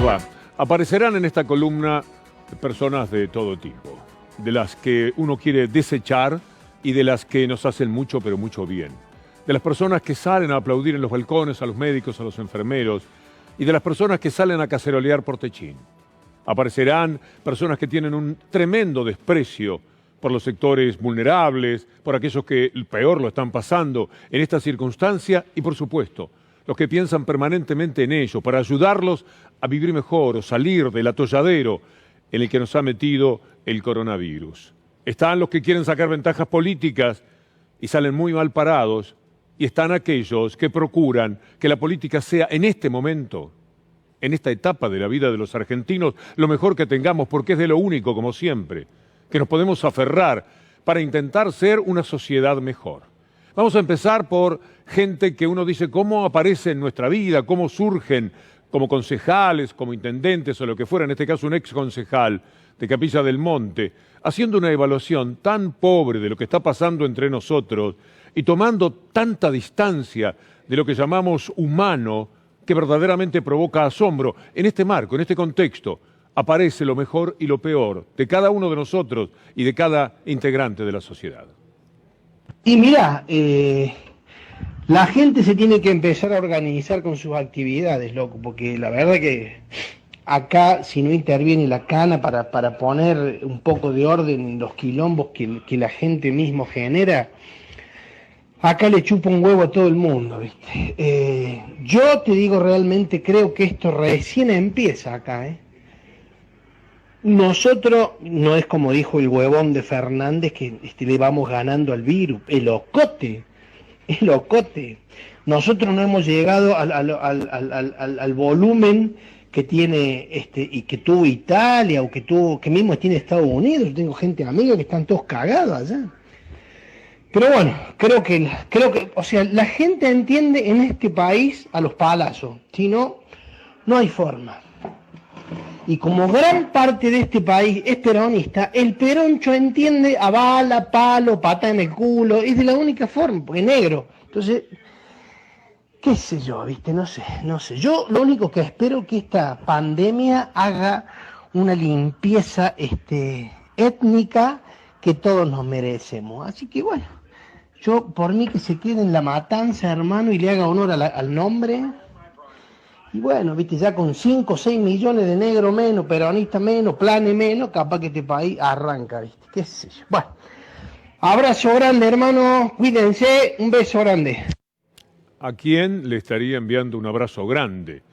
les va? Aparecerán en esta columna personas de todo tipo, de las que uno quiere desechar y de las que nos hacen mucho, pero mucho bien. De las personas que salen a aplaudir en los balcones a los médicos, a los enfermeros, y de las personas que salen a cacerolear por Techín. Aparecerán personas que tienen un tremendo desprecio por los sectores vulnerables, por aquellos que peor lo están pasando en esta circunstancia y, por supuesto, los que piensan permanentemente en ello para ayudarlos a vivir mejor o salir del atolladero en el que nos ha metido el coronavirus. Están los que quieren sacar ventajas políticas y salen muy mal parados, y están aquellos que procuran que la política sea en este momento, en esta etapa de la vida de los argentinos, lo mejor que tengamos, porque es de lo único, como siempre, que nos podemos aferrar para intentar ser una sociedad mejor. Vamos a empezar por gente que uno dice cómo aparece en nuestra vida, cómo surgen como concejales, como intendentes o lo que fuera, en este caso un ex concejal de Capilla del Monte, haciendo una evaluación tan pobre de lo que está pasando entre nosotros y tomando tanta distancia de lo que llamamos humano, que verdaderamente provoca asombro. En este marco, en este contexto, aparece lo mejor y lo peor de cada uno de nosotros y de cada integrante de la sociedad. Y mirá, la gente se tiene que empezar a organizar con sus actividades, loco, porque la verdad que acá, si no interviene la cana para poner un poco de orden en los quilombos que la gente mismo genera, acá le chupa un huevo a todo el mundo, ¿viste? Yo te digo, realmente creo que esto recién empieza acá, ¿eh? Nosotros, no es como dijo el huevón de Fernández, que le vamos ganando al virus, el ocote. Nosotros no hemos llegado al volumen que tiene y que tuvo Italia o que mismo tiene Estados Unidos. Yo tengo gente amiga que están todos cagados allá. Pero bueno, creo que, o sea, la gente entiende en este país a los palazos, si no, no hay forma. Y como gran parte de este país es peronista, el peroncho entiende a bala, palo, pata en el culo, es de la única forma, porque es negro. Entonces, qué sé yo, ¿viste? No sé. Yo lo único que espero es que esta pandemia haga una limpieza étnica que todos nos merecemos. Así que bueno, yo por mí que se quede en la matanza, hermano, y le haga honor al nombre. Y bueno, viste, ya con 5 o 6 millones de negros menos, peronistas menos, planes menos, capaz que este país arranca, viste, qué sé yo. Bueno, abrazo grande, hermano, cuídense, un beso grande. ¿A quién le estaría enviando un abrazo grande?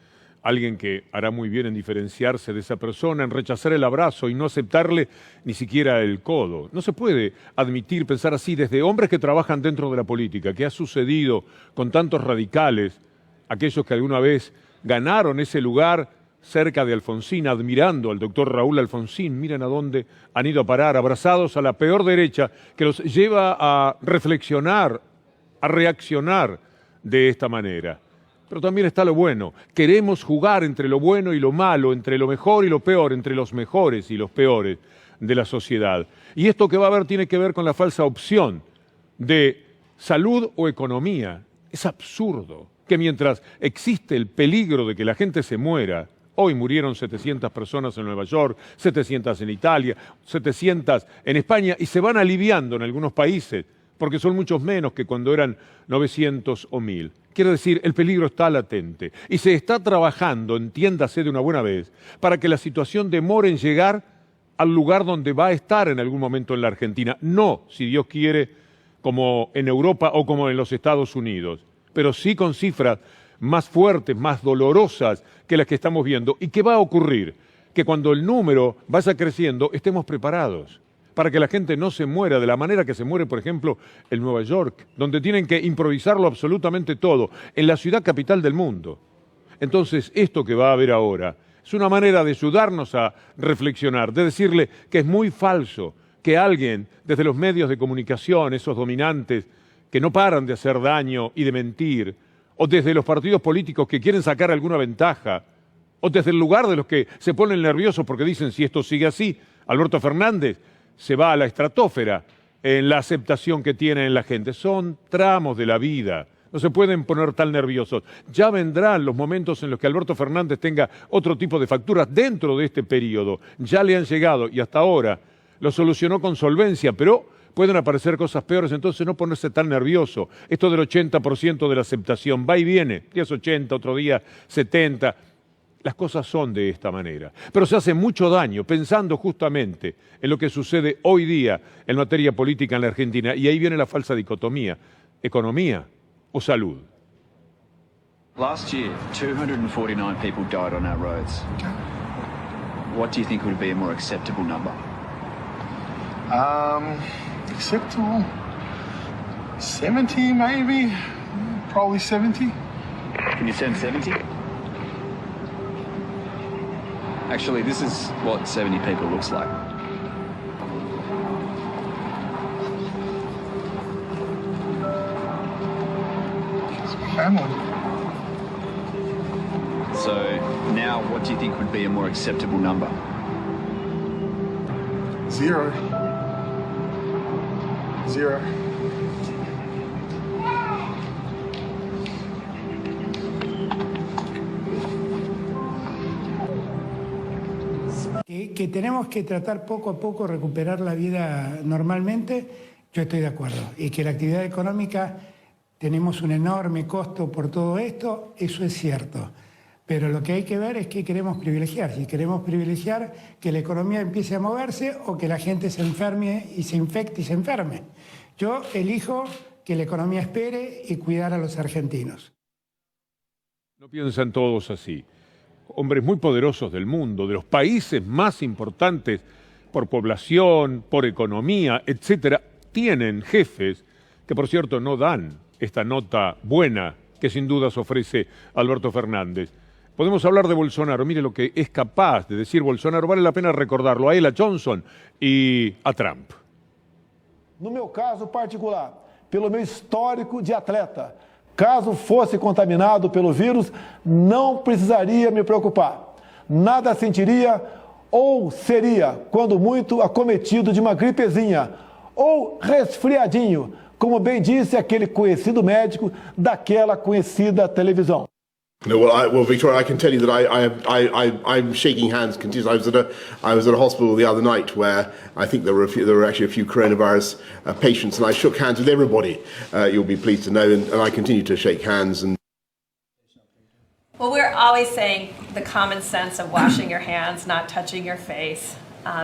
Alguien que hará muy bien en diferenciarse de esa persona, en rechazar el abrazo y no aceptarle ni siquiera el codo. No se puede admitir pensar así desde hombres que trabajan dentro de la política, que ha sucedido con tantos radicales, aquellos que alguna vez ganaron ese lugar cerca de Alfonsín, admirando al doctor Raúl Alfonsín. Miren a dónde han ido a parar, abrazados a la peor derecha, que los lleva a reflexionar, a reaccionar de esta manera. Pero también está lo bueno. Queremos jugar entre lo bueno y lo malo, entre lo mejor y lo peor, entre los mejores y los peores de la sociedad. Y esto que va a haber tiene que ver con la falsa opción de salud o economía. Es absurdo que mientras existe el peligro de que la gente se muera, hoy murieron 700 personas en Nueva York, 700 en Italia, 700 en España, y se van aliviando en algunos países, porque son muchos menos que cuando eran 900 o 1000. Quiere decir, el peligro está latente, y se está trabajando, entiéndase de una buena vez, para que la situación demore en llegar al lugar donde va a estar en algún momento en la Argentina. No, si Dios quiere, como en Europa o como en los Estados Unidos, pero sí con cifras más fuertes, más dolorosas que las que estamos viendo. ¿Y qué va a ocurrir? Que cuando el número vaya creciendo, estemos preparados para que la gente no se muera de la manera que se muere, por ejemplo, en Nueva York, donde tienen que improvisarlo absolutamente todo, en la ciudad capital del mundo. Entonces, esto que va a haber ahora es una manera de ayudarnos a reflexionar, de decirle que es muy falso que alguien, desde los medios de comunicación, esos dominantes, que no paran de hacer daño y de mentir, o desde los partidos políticos que quieren sacar alguna ventaja, o desde el lugar de los que se ponen nerviosos porque dicen si esto sigue así, Alberto Fernández se va a la estratosfera en la aceptación que tiene en la gente. Son tramos de la vida, No se pueden poner tan nerviosos. Ya vendrán los momentos en los que Alberto Fernández tenga otro tipo de facturas dentro de este periodo. Ya le han llegado y hasta ahora lo solucionó con solvencia, pero pueden aparecer cosas peores, entonces no ponerse tan nervioso. Esto del 80% de la aceptación va y viene, días 80, otro día 70. Las cosas son de esta manera. Pero se hace mucho daño pensando justamente en lo que sucede hoy día en materia política en la Argentina. Y ahí viene la falsa dicotomía, economía o salud. Last year, 249 people died on our roads. What do you think would be a more acceptable number? Acceptable? 70 maybe? Probably 70. Can you send 70? Actually, this is what 70 people looks like. Family. So now, what do you think would be a more acceptable number? 0. 0. Que tenemos que tratar poco a poco recuperar la vida normalmente, yo estoy de acuerdo. Y que la actividad económica tenemos un enorme costo por todo esto, eso es cierto. Pero lo que hay que ver es qué queremos privilegiar. Si queremos privilegiar que la economía empiece a moverse o que la gente se enferme y se infecte y se enferme. Yo elijo que la economía espere y cuidar a los argentinos. No piensan todos así. Hombres muy poderosos del mundo, de los países más importantes por población, por economía, etcétera, tienen jefes que, por cierto, no dan esta nota buena que sin dudas ofrece Alberto Fernández. Podemos hablar de Bolsonaro. Mire lo que es capaz de decir Bolsonaro. Vale la pena recordarlo a él, a Johnson y a Trump. No meu caso particular, pelo meu histórico de atleta, caso fosse contaminado pelo vírus, não precisaria me preocupar. Nada sentiria ou seria, quando muito, acometido de uma gripezinha ou resfriadinho, como bem disse aquele conhecido médico daquela conhecida televisão. No, well, Victoria, I can tell you that I'm shaking hands continuously. I was at a hospital the other night where I think there were actually a few coronavirus patients, and I shook hands with everybody. You'll be pleased to know, and I continue to shake hands. And well, we're always saying the common sense of washing your hands, not touching your face,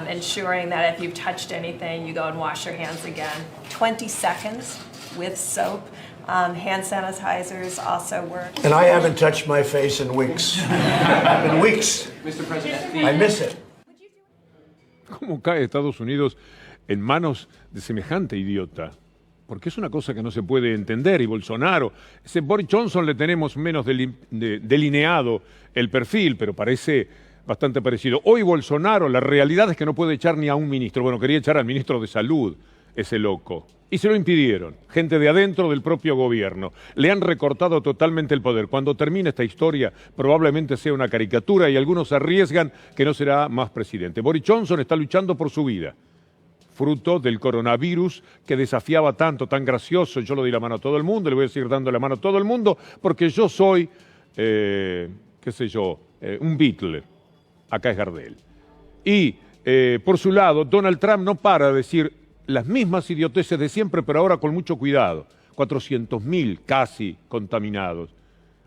ensuring that if you've touched anything, you go and wash your hands again. 20 seconds with soap. Hand sanitizers also work. And I haven't touched my face in weeks. In weeks. Mr. President, I miss it. ¿Cómo cae Estados Unidos en manos de semejante idiota? Porque es una cosa que no se puede entender. Y Bolsonaro, ese Boris Johnson le tenemos menos delineado el perfil, pero parece bastante parecido. Hoy Bolsonaro, la realidad es que no puede echar ni a un ministro. Bueno, quería echar al ministro de Salud, ese loco. Y se lo impidieron, gente de adentro del propio gobierno. Le han recortado totalmente el poder. Cuando termine esta historia, probablemente sea una caricatura y algunos arriesgan que no será más presidente. Boris Johnson está luchando por su vida, fruto del coronavirus que desafiaba tanto, tan gracioso. Yo le doy la mano a todo el mundo, le voy a seguir dando la mano a todo el mundo, porque yo soy, qué sé yo, un Beatle. Acá es Gardel. Y, por su lado, Donald Trump no para de decir las mismas idioteces de siempre, pero ahora con mucho cuidado. 400.000 casi contaminados.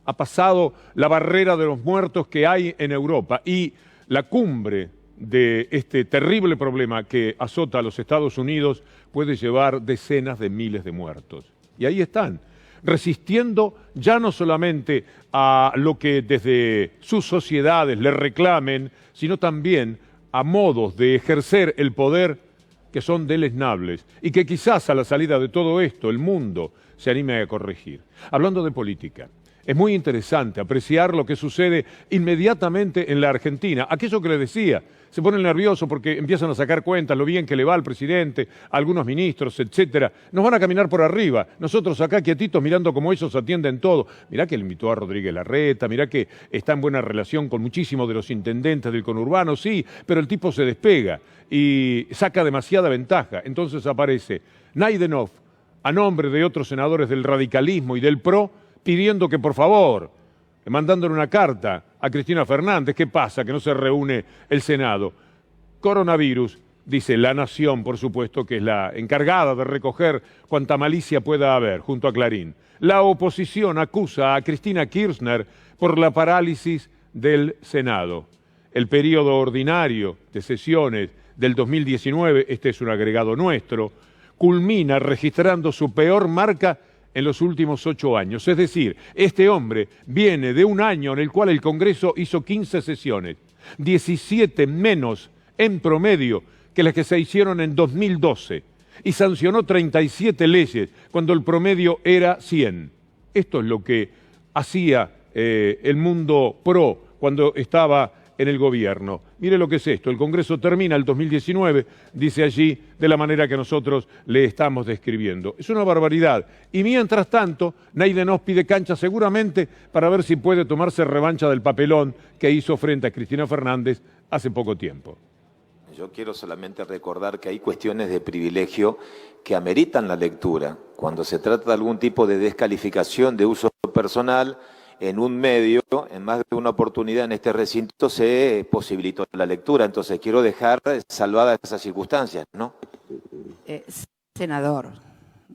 Ha pasado la barrera de los muertos que hay en Europa y la cumbre de este terrible problema que azota a los Estados Unidos puede llevar decenas de miles de muertos. Y ahí están, resistiendo ya no solamente a lo que desde sus sociedades le reclamen, sino también a modos de ejercer el poder que son deleznables y que quizás a la salida de todo esto el mundo se anime a corregir. Hablando de política, es muy interesante apreciar lo que sucede inmediatamente en la Argentina. Aquello que les decía, se ponen nerviosos porque empiezan a sacar cuentas, lo bien que le va al presidente, a algunos ministros, etcétera. Nos van a caminar por arriba. Nosotros acá quietitos mirando cómo ellos atienden todo. Mirá que le invitó a Rodríguez Larreta, mirá que está en buena relación con muchísimos de los intendentes del conurbano, sí, pero el tipo se despega y saca demasiada ventaja. Entonces aparece Naidenov a nombre de otros senadores del radicalismo y del PRO, pidiendo que por favor, mandándole una carta a Cristina Fernández. ¿Qué pasa? Que no se reúne el Senado. Coronavirus, dice La Nación, por supuesto, que es la encargada de recoger cuanta malicia pueda haber, junto a Clarín. La oposición acusa a Cristina Kirchner por la parálisis del Senado. El periodo ordinario de sesiones del 2019, este es un agregado nuestro, culmina registrando su peor marca en los últimos 8 años. Es decir, este hombre viene de un año en el cual el Congreso hizo 15 sesiones, 17 menos en promedio que las que se hicieron en 2012, y sancionó 37 leyes cuando el promedio era 100. Esto es lo que hacía el mundo PRO cuando estaba en el gobierno. Mire lo que es esto, el Congreso termina el 2019, dice allí, de la manera que nosotros le estamos describiendo. Es una barbaridad. Y mientras tanto, Neide nos pide cancha seguramente para ver si puede tomarse revancha del papelón que hizo frente a Cristina Fernández hace poco tiempo. Yo quiero solamente recordar que hay cuestiones de privilegio que ameritan la lectura. Cuando se trata de algún tipo de descalificación de uso personal, en un medio, en más de una oportunidad en este recinto se posibilitó la lectura. Entonces quiero dejar salvadas esas circunstancias, ¿no? Senador,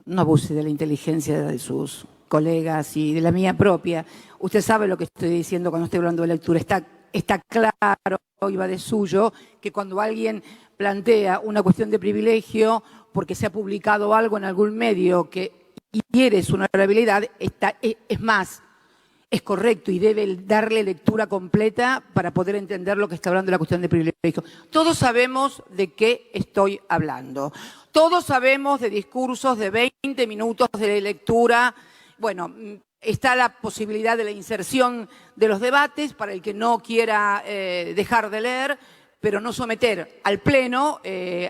no abuse de la inteligencia de sus colegas y de la mía propia. Usted sabe lo que estoy diciendo cuando estoy hablando de lectura. Está claro, y va de suyo, que cuando alguien plantea una cuestión de privilegio porque se ha publicado algo en algún medio que hiere su honorabilidad, es más, es correcto y debe darle lectura completa para poder entender lo que está hablando de la cuestión de privilegio. Todos sabemos de qué estoy hablando. Todos sabemos de discursos de 20 minutos de lectura. Bueno, está la posibilidad de la inserción de los debates para el que no quiera dejar de leer, pero no someter al Pleno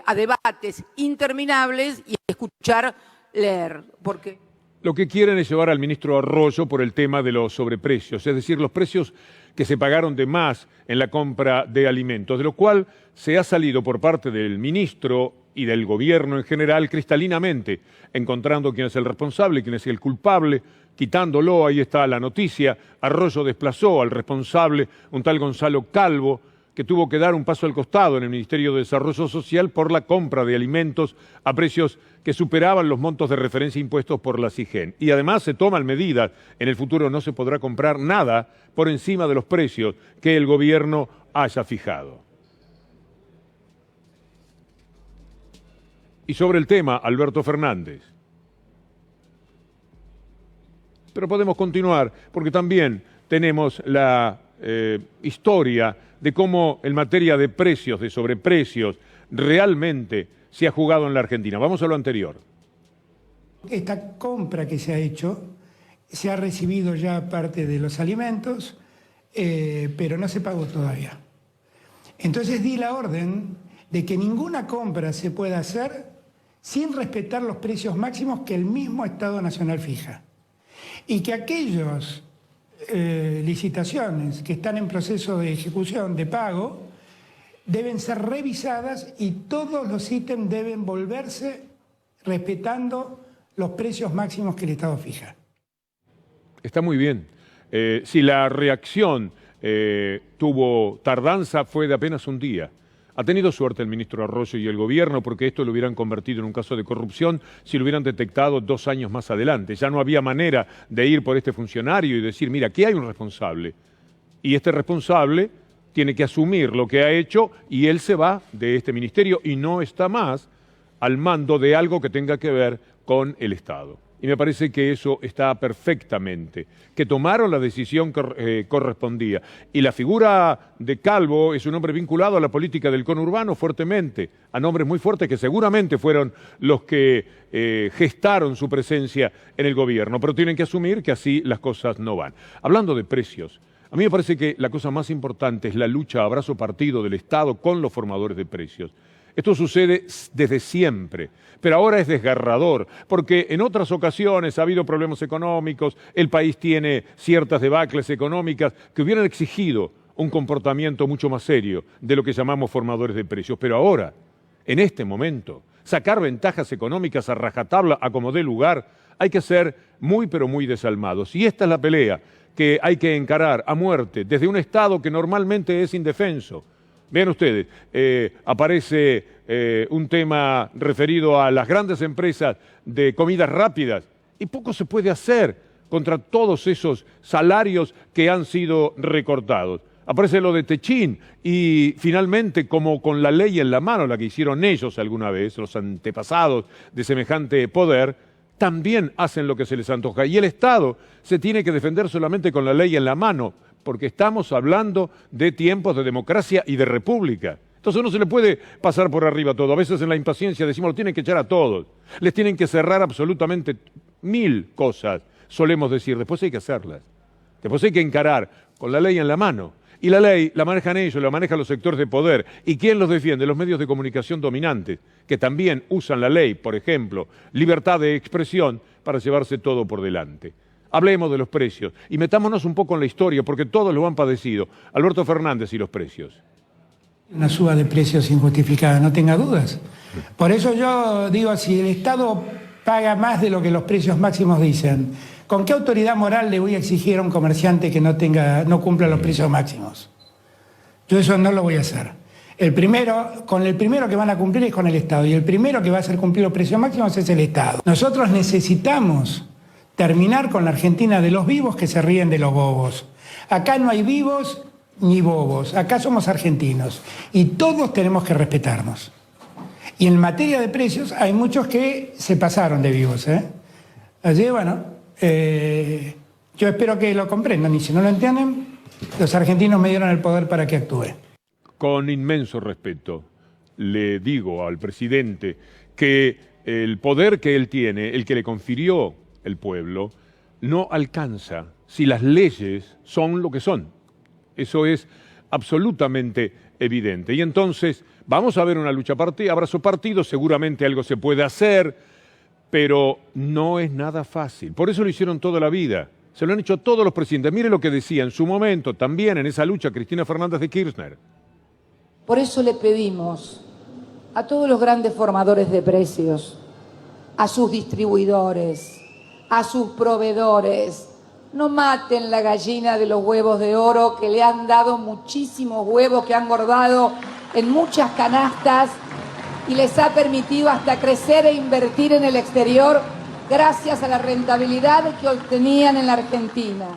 a debates interminables y escuchar leer. Porque lo que quieren es llevar al ministro Arroyo por el tema de los sobreprecios, es decir, los precios que se pagaron de más en la compra de alimentos, de lo cual se ha salido por parte del ministro y del gobierno en general cristalinamente, encontrando quién es el responsable, quién es el culpable, quitándolo. Ahí está la noticia. Arroyo desplazó al responsable, un tal Gonzalo Calvo, que tuvo que dar un paso al costado en el Ministerio de Desarrollo Social por la compra de alimentos a precios que superaban los montos de referencia impuestos por la SIGEN. Y además se toman medidas. En el futuro no se podrá comprar nada por encima de los precios que el gobierno haya fijado. Y sobre el tema, Alberto Fernández. Pero podemos continuar, porque también tenemos la historia de cómo en materia de precios, de sobreprecios, realmente se ha jugado en la Argentina. Vamos a lo anterior. Esta compra que se ha hecho, se ha recibido ya parte de los alimentos, pero no se pagó todavía. Entonces di la orden de que ninguna compra se pueda hacer sin respetar los precios máximos que el mismo Estado Nacional fija. Y que aquellos licitaciones que están en proceso de ejecución, de pago, deben ser revisadas y todos los ítems deben volverse respetando los precios máximos que el Estado fija. Está muy bien. Si la reacción tuvo tardanza, fue de apenas un día. Ha tenido suerte el ministro Arroyo y el gobierno porque esto lo hubieran convertido en un caso de corrupción si lo hubieran detectado 2 años más adelante. Ya no había manera de ir por este funcionario y decir, mira, aquí hay un responsable. Y este responsable tiene que asumir lo que ha hecho y él se va de este ministerio y no está más al mando de algo que tenga que ver con el Estado. Y me parece que eso está perfectamente, que tomaron la decisión que correspondía. Y la figura de Calvo es un hombre vinculado a la política del conurbano fuertemente, a nombres muy fuertes que seguramente fueron los que gestaron su presencia en el gobierno, pero tienen que asumir que así las cosas no van. Hablando de precios, a mí me parece que la cosa más importante es la lucha a brazo partido del Estado con los formadores de precios. Esto sucede desde siempre, pero ahora es desgarrador, porque en otras ocasiones ha habido problemas económicos, el país tiene ciertas debacles económicas que hubieran exigido un comportamiento mucho más serio de lo que llamamos formadores de precios. Pero ahora, en este momento, sacar ventajas económicas a rajatabla, a como dé lugar, hay que ser muy pero muy desalmados. Y esta es la pelea que hay que encarar a muerte desde un Estado que normalmente es indefenso. Vean ustedes, aparece un tema referido a las grandes empresas de comidas rápidas y poco se puede hacer contra todos esos salarios que han sido recortados. Aparece lo de Techín y finalmente, como con la ley en la mano, la que hicieron ellos alguna vez, los antepasados de semejante poder, también hacen lo que se les antoja. Y el Estado se tiene que defender solamente con la ley en la mano, porque estamos hablando de tiempos de democracia y de república. Entonces no se le puede pasar por arriba todo. A veces en la impaciencia decimos, lo tienen que echar a todos. Les tienen que cerrar absolutamente 1000 cosas, solemos decir. Después hay que hacerlas. Después hay que encarar con la ley en la mano. Y la ley la manejan ellos, la manejan los sectores de poder. ¿Y quién los defiende? Los medios de comunicación dominantes, que también usan la ley, por ejemplo, libertad de expresión, para llevarse todo por delante. Hablemos de los precios y metámonos un poco en la historia, porque todos lo han padecido. Alberto Fernández y los precios. Una suba de precios injustificada, no tenga dudas. Por eso yo digo, si el Estado paga más de lo que los precios máximos dicen, ¿con qué autoridad moral le voy a exigir a un comerciante que no cumpla los precios máximos? Yo eso no lo voy a hacer. Con el primero que van a cumplir es con el Estado, y el primero que va a hacer cumplir los precios máximos es el Estado. Nosotros necesitamos terminar con la Argentina de los vivos que se ríen de los bobos. Acá no hay vivos ni bobos, acá somos argentinos y todos tenemos que respetarnos. Y en materia de precios hay muchos que se pasaron de vivos. Así, bueno, yo espero que lo comprendan, y si no lo entienden, los argentinos me dieron el poder para que actúe. Con inmenso respeto le digo al presidente que el poder que él tiene, el que le confirió el pueblo, no alcanza si las leyes son lo que son. Eso es absolutamente evidente. Y entonces vamos a ver una lucha abrazo partido, seguramente algo se puede hacer, pero no es nada fácil. Por eso lo hicieron toda la vida. Se lo han hecho todos los presidentes. Mire lo que decía en su momento, también en esa lucha, Cristina Fernández de Kirchner. Por eso le pedimos a todos los grandes formadores de precios, a sus distribuidores, a sus proveedores, no maten la gallina de los huevos de oro, que le han dado muchísimos huevos, que han engordado en muchas canastas y les ha permitido hasta crecer e invertir en el exterior gracias a la rentabilidad que obtenían en la Argentina.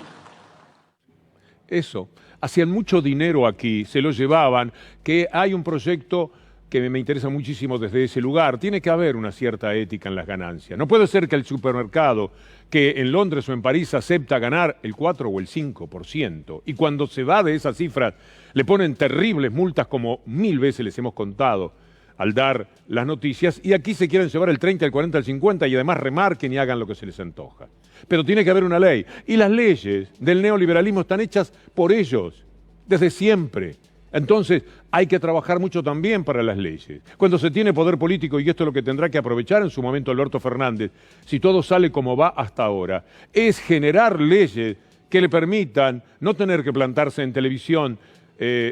Eso, hacían mucho dinero aquí, se lo llevaban, que hay un proyecto que me interesa muchísimo desde ese lugar. Tiene que haber una cierta ética en las ganancias. No puede ser que el supermercado, que en Londres o en París acepta ganar el 4 o el 5%, y cuando se va de esas cifras le ponen terribles multas, como 1000 veces les hemos contado al dar las noticias, y aquí se quieren llevar el 30, el 40, el 50 y además remarquen y hagan lo que se les antoja. Pero tiene que haber una ley, y las leyes del neoliberalismo están hechas por ellos, desde siempre. Entonces hay que trabajar mucho también para las leyes. Cuando se tiene poder político, y esto es lo que tendrá que aprovechar en su momento Alberto Fernández, si todo sale como va hasta ahora, es generar leyes que le permitan no tener que plantarse en televisión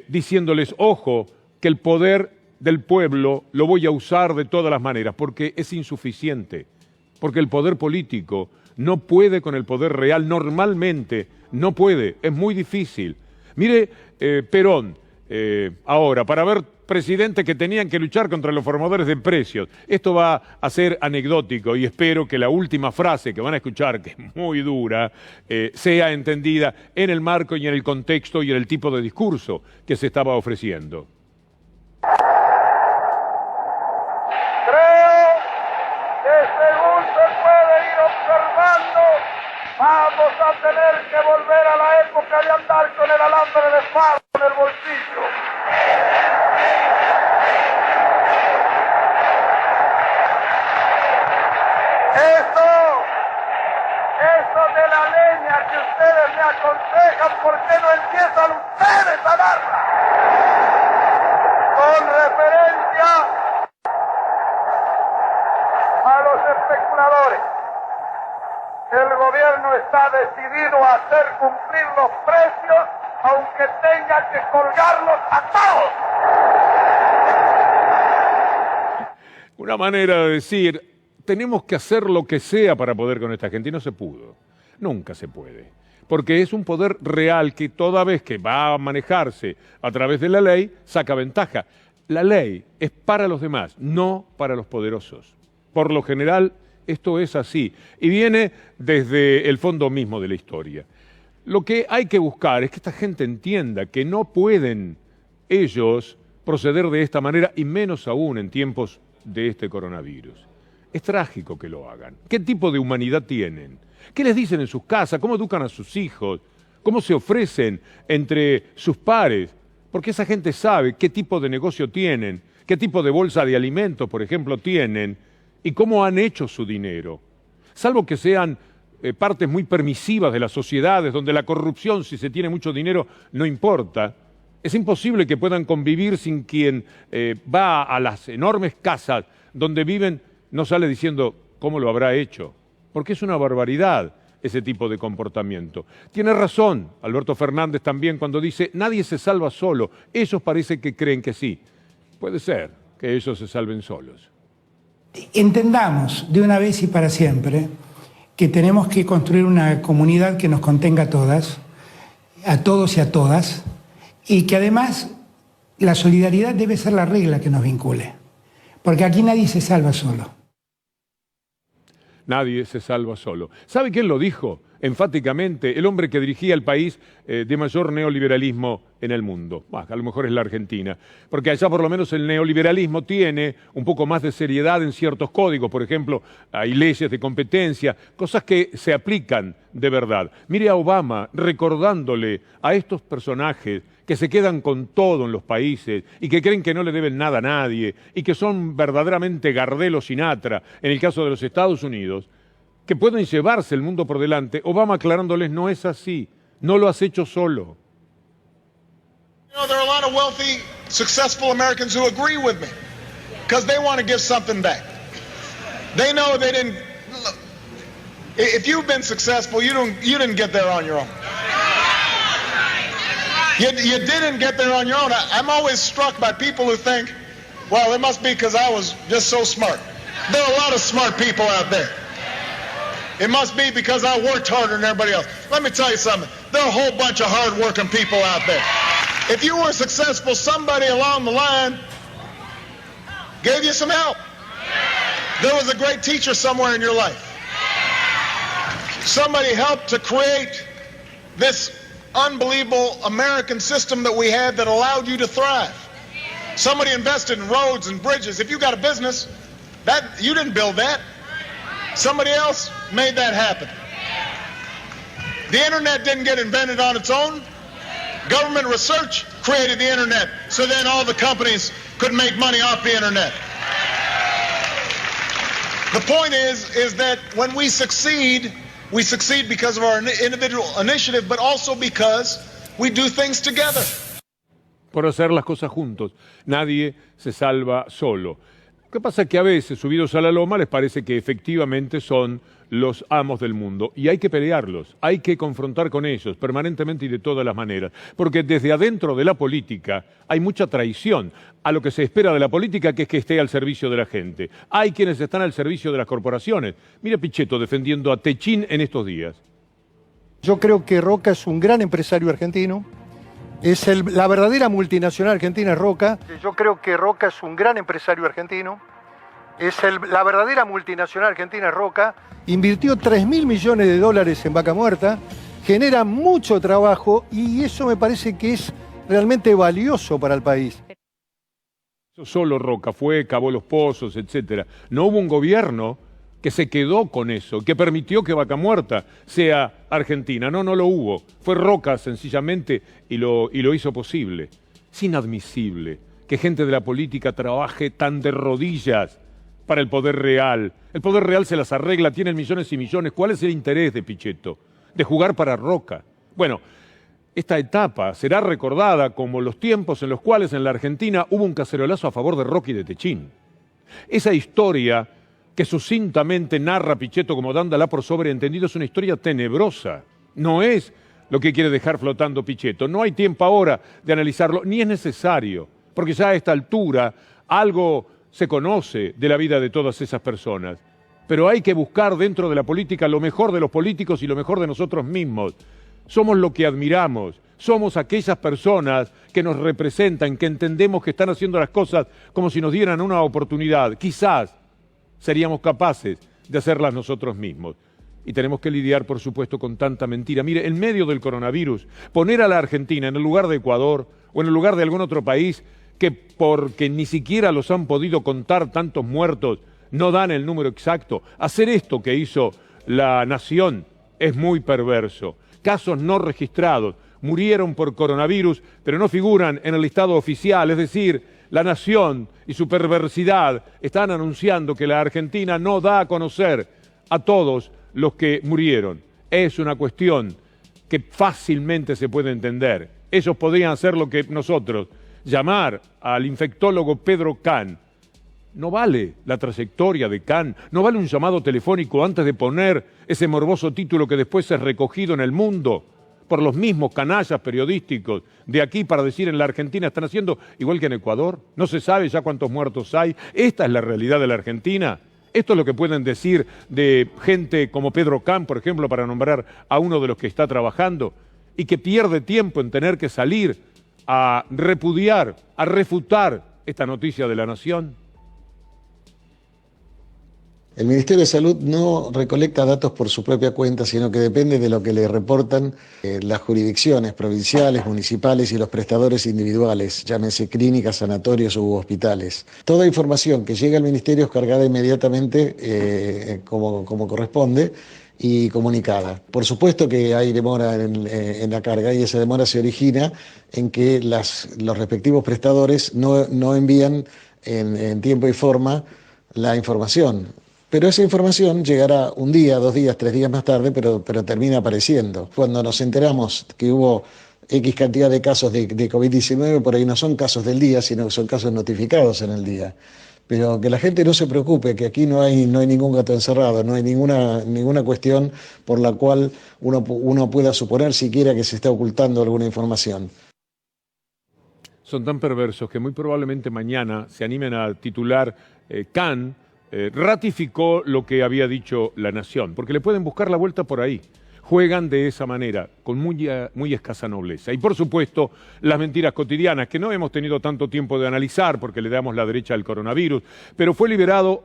diciéndoles, ojo, que el poder del pueblo lo voy a usar de todas las maneras, porque es insuficiente, porque el poder político no puede con el poder real, normalmente no puede, es muy difícil. Mire, Perón, ahora, para ver presidente que tenían que luchar contra los formadores de precios. Esto va a ser anecdótico y espero que la última frase que van a escuchar, que es muy dura, sea entendida en el marco y en el contexto y en el tipo de discurso que se estaba ofreciendo. Creo que según se puede ir observando, vamos a tener que volver a la época de andar con el alambre de fardo en el bolsillo. Eso de la leña que ustedes me aconsejan, ¿por qué no empiezan ustedes a darla? Con referencia a los especuladores, el gobierno está decidido a hacer cumplir los precios, aunque tenga que colgarlos a todos. una manera de decir, tenemos que hacer lo que sea para poder con esta gente, y no se pudo. Nunca se puede. Porque es un poder real que toda vez que va a manejarse a través de la ley, saca ventaja. La ley es para los demás, no para los poderosos. Por lo general, esto es así. Y viene desde el fondo mismo de la historia. Lo que hay que buscar es que esta gente entienda que no pueden ellos proceder de esta manera, y menos aún en tiempos de este coronavirus. Es trágico que lo hagan. ¿Qué tipo de humanidad tienen? ¿Qué les dicen en sus casas? ¿Cómo educan a sus hijos? ¿Cómo se ofrecen entre sus pares? Porque esa gente sabe qué tipo de negocio tienen, qué tipo de bolsa de alimentos, por ejemplo, tienen, y cómo han hecho su dinero. Salvo que sean partes muy permisivas de las sociedades, donde la corrupción, si se tiene mucho dinero, no importa. Es imposible que puedan convivir sin quien va a las enormes casas donde viven, no sale diciendo cómo lo habrá hecho, porque es una barbaridad ese tipo de comportamiento. Tiene razón Alberto Fernández también cuando dice, nadie se salva solo. Ellos parece que creen que sí. Puede ser que ellos se salven solos. Entendamos de una vez y para siempre que tenemos que construir una comunidad que nos contenga a todas, a todos y a todas, y que además la solidaridad debe ser la regla que nos vincule, porque aquí nadie se salva solo. Nadie se salva solo. ¿Sabe quién lo dijo enfáticamente? El hombre que dirigía el país de mayor neoliberalismo en el mundo. A lo mejor es la Argentina. Porque allá por lo menos el neoliberalismo tiene un poco más de seriedad en ciertos códigos. Por ejemplo, hay leyes de competencia, cosas que se aplican de verdad. Mire a Obama recordándole a estos personajes que se quedan con todo en los países y que creen que no le deben nada a nadie y que son verdaderamente Gardel o Sinatra, en el caso de los Estados Unidos, que pueden llevarse el mundo por delante. Obama aclarándoles, no es así, no lo has hecho solo. You know, there are a lot of wealthy, successful Americans who agree with me because they want to give something back. They know they didn't. Look, if you've been successful, you didn't get there on your own. You didn't get there on your own. I'm always struck by people who think, well, it must be because I was just so smart. There are a lot of smart people out there. It must be because I worked harder than everybody else. Let me tell you something. There are a whole bunch of hard-working people out there. If you were successful, somebody along the line gave you some help. There was a great teacher somewhere in your life. Somebody helped to create this unbelievable American system that we had that allowed you to thrive. Somebody invested in roads and bridges. If you got a business, you didn't build that. Somebody else made that happen. The internet didn't get invented on its own. Government research created the internet, so then all the companies could make money off the internet. The point is that when we succeed because of our individual initiative, but also because we do things together. Por hacer las cosas juntos. Nadie se salva solo. Lo que pasa es que a veces, subidos a la loma, les parece que efectivamente son los amos del mundo. Y hay que pelearlos, hay que confrontar con ellos permanentemente y de todas las maneras. Porque desde adentro de la política hay mucha traición a lo que se espera de la política, que es que esté al servicio de la gente. Hay quienes están al servicio de las corporaciones. Mira Pichetto defendiendo a Techín en estos días. Yo creo que Roca es un gran empresario argentino. Es la verdadera multinacional argentina es Roca. Yo creo que Roca es un gran empresario argentino. La verdadera multinacional argentina es Roca. Invirtió 3.000 millones de dólares en Vaca Muerta. Genera mucho trabajo y eso me parece que es realmente valioso para el país. Solo Roca fue, cavó los pozos, etc. No hubo un gobierno que se quedó con eso, que permitió que Vaca Muerta sea argentina. No lo hubo. Fue Roca sencillamente y lo hizo posible. Es inadmisible que gente de la política trabaje tan de rodillas para el poder real. El poder real se las arregla, tienen millones y millones. ¿Cuál es el interés de Pichetto? De jugar para Roca. Bueno, esta etapa será recordada como los tiempos en los cuales en la Argentina hubo un cacerolazo a favor de Roca y de Techín. Esa historia que sucintamente narra Pichetto como dándola por sobreentendido es una historia tenebrosa. No es lo que quiere dejar flotando Pichetto. No hay tiempo ahora de analizarlo, ni es necesario, porque ya a esta altura algo se conoce de la vida de todas esas personas, pero hay que buscar dentro de la política lo mejor de los políticos y lo mejor de nosotros mismos. Somos lo que admiramos, somos aquellas personas que nos representan, que entendemos que están haciendo las cosas como si nos dieran una oportunidad. Quizás seríamos capaces de hacerlas nosotros mismos. Y tenemos que lidiar, por supuesto, con tanta mentira. Mire, en medio del coronavirus, poner a la Argentina en el lugar de Ecuador o en el lugar de algún otro país que porque ni siquiera los han podido contar tantos muertos, no dan el número exacto. Hacer esto que hizo La Nación es muy perverso. Casos no registrados murieron por coronavirus, pero no figuran en el listado oficial. Es decir, La Nación y su perversidad están anunciando que la Argentina no da a conocer a todos los que murieron. Es una cuestión que fácilmente se puede entender. Ellos podrían hacer lo que nosotros, llamar al infectólogo Pedro Kahn. No vale la trayectoria de Kahn, no vale un llamado telefónico antes de poner ese morboso título que después es recogido en El Mundo por los mismos canallas periodísticos de aquí para decir en la Argentina están haciendo igual que en Ecuador. No se sabe ya cuántos muertos hay. Esta es la realidad de la Argentina. Esto es lo que pueden decir de gente como Pedro Kahn, por ejemplo, para nombrar a uno de los que está trabajando y que pierde tiempo en tener que salir a repudiar, a refutar esta noticia de La Nación. El Ministerio de Salud no recolecta datos por su propia cuenta, sino que depende de lo que le reportan las jurisdicciones provinciales, municipales y los prestadores individuales, llámense clínicas, sanatorios u hospitales. Toda información que llega al Ministerio es cargada inmediatamente como corresponde y comunicada. Por supuesto que hay demora en la carga y esa demora se origina en que los respectivos prestadores no envían en tiempo y forma la información. Pero esa información llegará un día, 2 días, 3 días más tarde, pero termina apareciendo. Cuando nos enteramos que hubo X cantidad de casos de COVID-19, por ahí no son casos del día, sino que son casos notificados en el día. Pero que la gente no se preocupe, que aquí no hay ningún gato encerrado, no hay ninguna cuestión por la cual uno pueda suponer siquiera que se está ocultando alguna información. Son tan perversos que muy probablemente mañana se animen a titular Kahn ratificó lo que había dicho La Nación, porque le pueden buscar la vuelta por ahí. Juegan de esa manera, con muy escasa nobleza. Y por supuesto, las mentiras cotidianas, que no hemos tenido tanto tiempo de analizar, porque le damos la derecha al coronavirus, pero fue liberado,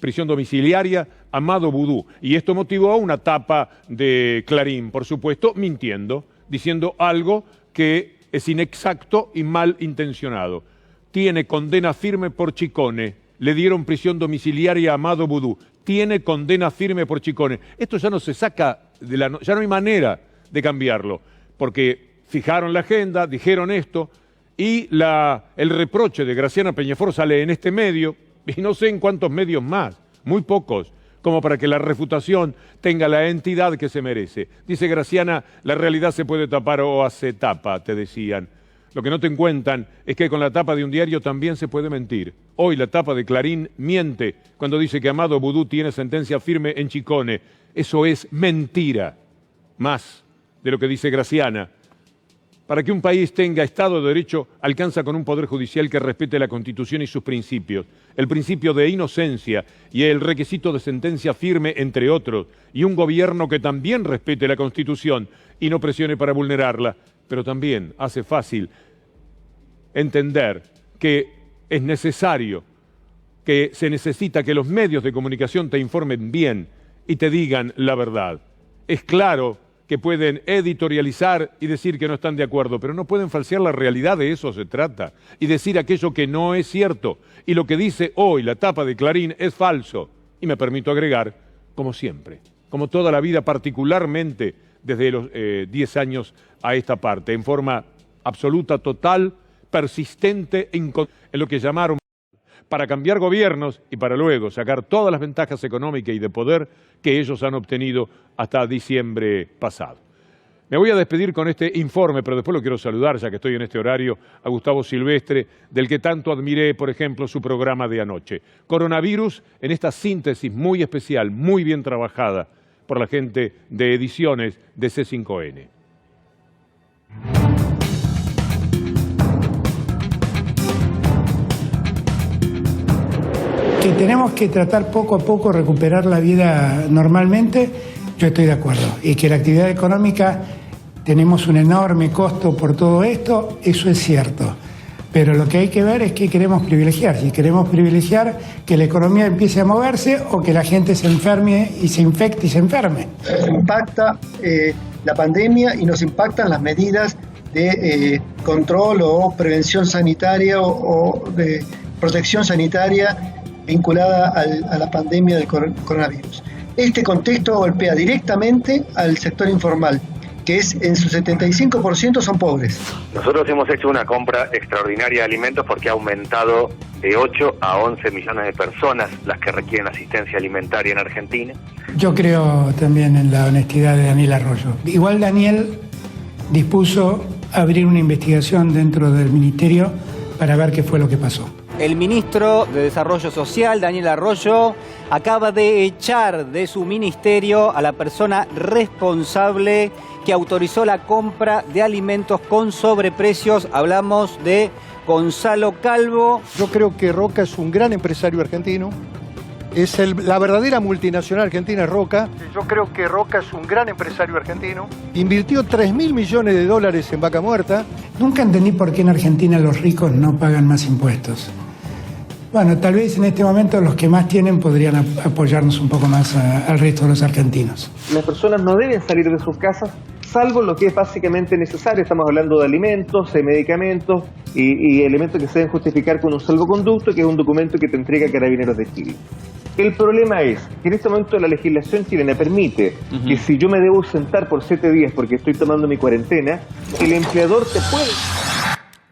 prisión domiciliaria, Amado Vudú. Y esto motivó una tapa de Clarín, por supuesto, mintiendo, diciendo algo que es inexacto y mal intencionado. Tiene condena firme por Chicone. Le dieron prisión domiciliaria a Amado Vudú. Tiene condena firme por Chicone. Esto ya no se saca, ya no hay manera de cambiarlo, porque fijaron la agenda, dijeron esto, y el reproche de Graciana Peñafort sale en este medio, y no sé en cuántos medios más, muy pocos, como para que la refutación tenga la entidad que se merece. Dice Graciana, la realidad se puede tapar o hace tapa, te decían. Lo que no te cuentan es que con la tapa de un diario también se puede mentir. Hoy la tapa de Clarín miente cuando dice que Amado Vudú tiene sentencia firme en Chicone. Eso es mentira, más de lo que dice Graciana. Para que un país tenga Estado de Derecho, alcanza con un poder judicial que respete la Constitución y sus principios. El principio de inocencia y el requisito de sentencia firme, entre otros. Y un gobierno que también respete la Constitución y no presione para vulnerarla. Pero también hace fácil entender que es necesario, que se necesita que los medios de comunicación te informen bien y te digan la verdad. Es claro que pueden editorializar y decir que no están de acuerdo, pero no pueden falsear la realidad, de eso se trata, y decir aquello que no es cierto. Y lo que dice hoy la tapa de Clarín es falso. Y me permito agregar, como siempre, como toda la vida, particularmente desde los 10 años a esta parte, en forma absoluta, total, persistente, en lo que llamaron para cambiar gobiernos y para luego sacar todas las ventajas económicas y de poder que ellos han obtenido hasta diciembre pasado. Me voy a despedir con este informe, pero después lo quiero saludar, ya que estoy en este horario, a Gustavo Silvestre, del que tanto admiré, por ejemplo, su programa de anoche. Coronavirus, en esta síntesis muy especial, muy bien trabajada por la gente de ediciones de C5N. tenemos que tratar poco a poco recuperar la vida normalmente, yo estoy de acuerdo. Y que la actividad económica tenemos un enorme costo por todo esto, eso es cierto. Pero lo que hay que ver es qué queremos privilegiar. Si queremos privilegiar que la economía empiece a moverse o que la gente se enferme y se infecte y se enferme. Impacta la pandemia y nos impactan las medidas de control o prevención sanitaria o de protección sanitaria vinculada a la pandemia del coronavirus. Este contexto golpea directamente al sector informal, que es en su 75% son pobres. Nosotros hemos hecho una compra extraordinaria de alimentos porque ha aumentado de 8 a 11 millones de personas las que requieren asistencia alimentaria en Argentina. Yo creo también en la honestidad de Daniel Arroyo. Igual Daniel dispuso abrir una investigación dentro del ministerio para ver qué fue lo que pasó. El ministro de Desarrollo Social, Daniel Arroyo, acaba de echar de su ministerio a la persona responsable que autorizó la compra de alimentos con sobreprecios. Hablamos de Gonzalo Calvo. Yo creo que Roca es un gran empresario argentino. Es la verdadera multinacional argentina es Roca. Yo creo que Roca es un gran empresario argentino. Invirtió 3.000 millones de dólares en Vaca Muerta. Nunca entendí por qué en Argentina los ricos no pagan más impuestos. Bueno, tal vez en este momento los que más tienen podrían apoyarnos un poco más al resto de los argentinos. Las personas no deben salir de sus casas, salvo lo que es básicamente necesario. Estamos hablando de alimentos, de medicamentos y elementos que se deben justificar con un salvoconducto, que es un documento que te entrega Carabineros de Chile. El problema es que en este momento la legislación chilena permite que si yo me debo ausentar por 7 días porque estoy tomando mi cuarentena, el empleador te puede...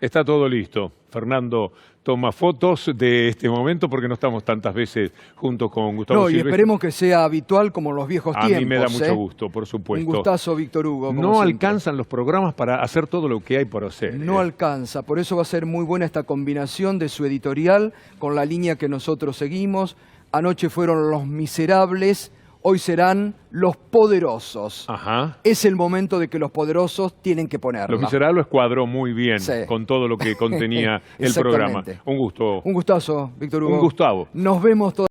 Está todo listo. Fernando toma fotos de este momento porque no estamos tantas veces juntos con Gustavo No, y Silvestre. esperemos que sea habitual como los viejos tiempos. A mí me da mucho gusto, por supuesto. Un gustazo, Víctor Hugo. No siempre. alcanzan los programas para hacer todo lo que hay por hacer. No alcanza, por eso va a ser muy buena esta combinación de su editorial con la línea que nosotros seguimos. Anoche fueron Los Miserables, hoy serán Los Poderosos. Ajá. Es el momento de que los poderosos tienen que ponerla. Los Miserables cuadró muy bien Sí. con todo lo que contenía el programa. Un gusto. Un gustazo, Víctor Hugo. Un Gustavo. Nos vemos todos.